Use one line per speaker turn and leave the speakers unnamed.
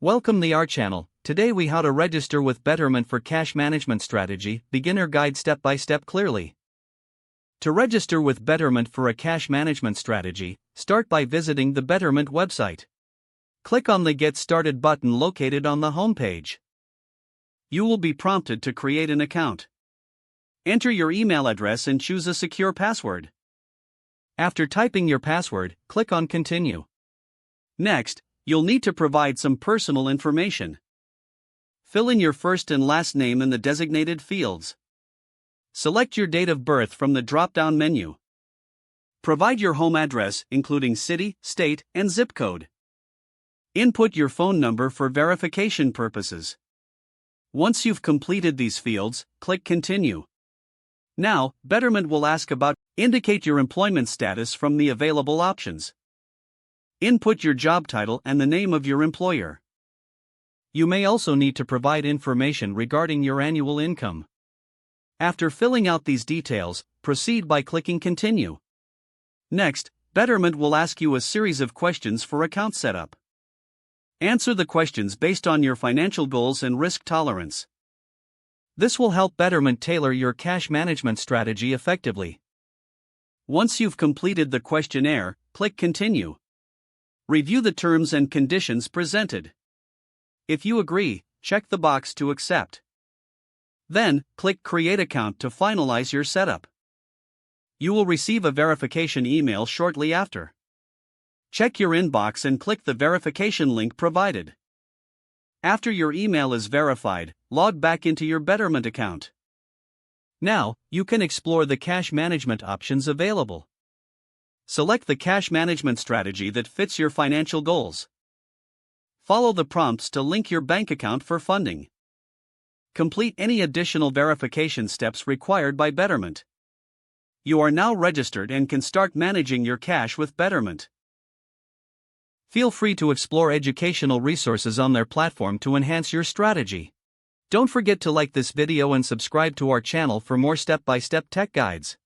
Welcome to our channel. Today we how to register with Betterment for cash management strategy, beginner guide step by step clearly. To register with Betterment for a cash management strategy, start by visiting the Betterment website. Click on the Get Started button located on the home page. You will be prompted to create an account. Enter your email address and choose a secure password. After typing your password, click on Continue. Next, you'll need to provide some personal information. Fill in your first and last name in the designated fields. Select your date of birth from the drop-down menu. Provide your home address, including city, state, and zip code. Input your phone number for verification purposes. Once you've completed these fields, click Continue. Now, Betterment will ask about indicate your employment status from the available options. Input your job title and the name of your employer. You may also need to provide information regarding your annual income. After filling out these details, proceed by clicking Continue. Next, Betterment will ask you a series of questions for account setup. Answer the questions based on your financial goals and risk tolerance. This will help Betterment tailor your cash management strategy effectively. Once you've completed the questionnaire, click Continue. Review the terms and conditions presented. If you agree, check the box to accept. Then, click Create Account to finalize your setup. You will receive a verification email shortly after. Check your inbox and click the verification link provided. After your email is verified, log back into your Betterment account. Now, you can explore the cash management options available. Select the cash management strategy that fits your financial goals. Follow the prompts to link your bank account for funding. Complete any additional verification steps required by Betterment. You are now registered and can start managing your cash with Betterment. Feel free to explore educational resources on their platform to enhance your strategy. Don't forget to like this video and subscribe to our channel for more step-by-step tech guides.